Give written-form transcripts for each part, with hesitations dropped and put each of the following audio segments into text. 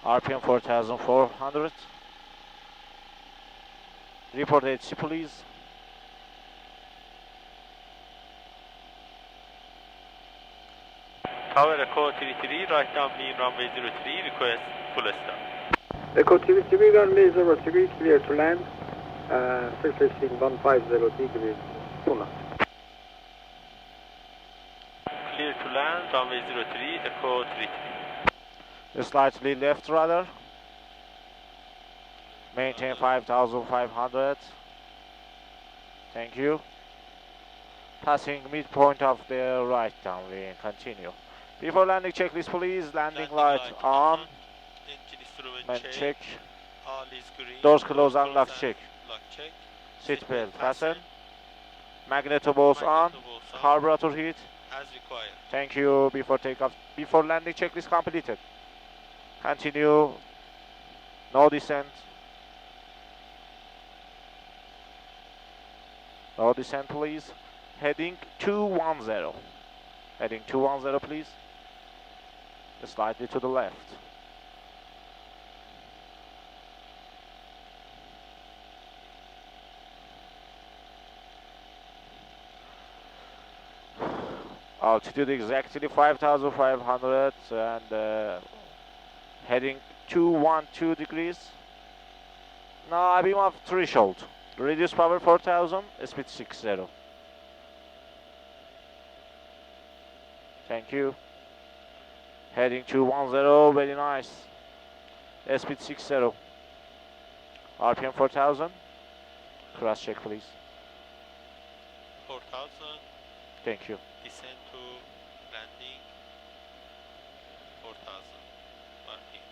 RPM 4400. Report HC please. Tower Echo 33, right downwind runway 03, request full stop. Echo 33, runway 03, clear to land, surfacing 150 degrees, Pune. Clear to land, runway 03, Echo 33. Slightly left rudder. Maintain 5500. Thank you. Passing midpoint of the right downwind. Continue. Before landing checklist please. Landing light on. Engine instrument Man check. check. All is green. Doors close and lock check. Lock check. Seatbelt fasten. Magneto bolts on. Carburetor heat. As required. Thank you. Before takeoff. Before landing checklist completed. Continue. No descent. No descent please. Heading 210. Heading 210 please. Slightly to the left. Altitude exactly 5500 and heading 212 degrees. Now beam of threshold. Reduce power 4000, speed 60. Thank you. Heading 210, very nice. Speed 60. RPM 4000. Cross check please. 4000. Thank you. Descend to landing. 4000. Parking.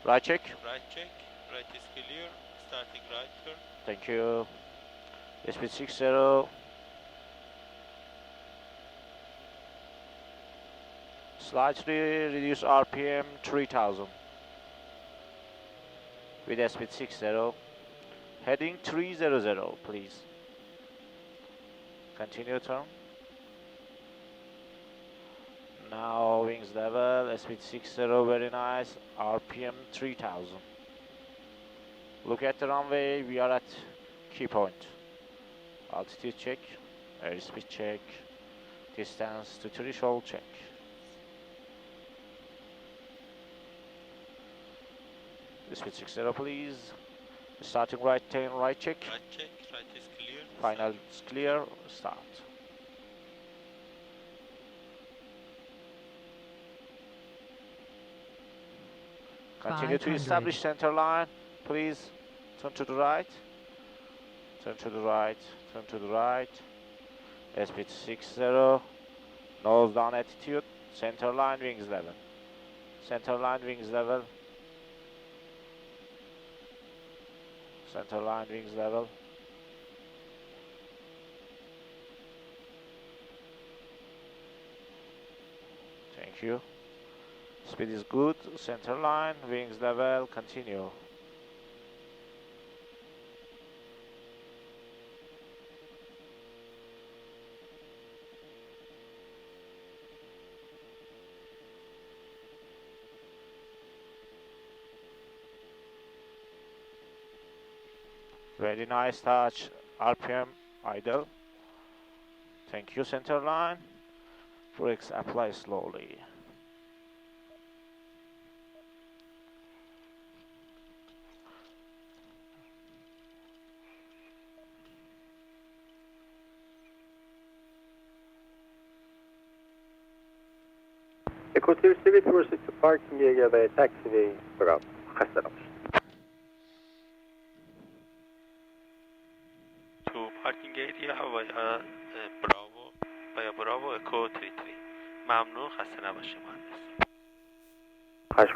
Right check. Right check. Right is clear. Starting right turn. Thank you. Speed 60. Slightly reduce RPM 3000. With speed 60. Heading 300 please. Continue turn. Now wings level, speed 60, very nice. RPM 3000. Look at the runway, we are at key point. Altitude check, airspeed check, distance to threshold check. Speed 60 please. Starting right 10, right check. Right check, right is clear. Final is clear, start. Continue to establish center line, please. Turn to the right. Turn to the right. Turn to the right. Speed 60. Nose down attitude. Center line, wings level. Center line, wings level. Center line, wings level. Thank you. Speed is good. Center line, wings level, continue. Very nice touch. RPM idle. Thank you, center line. Brakes apply slowly. Echo 33, proceed to parking area ve taxiway Bravo. خسته نباشید. To parking area via Bravo Echo 33. ممنون، خسته نباشید مهندس. خواهش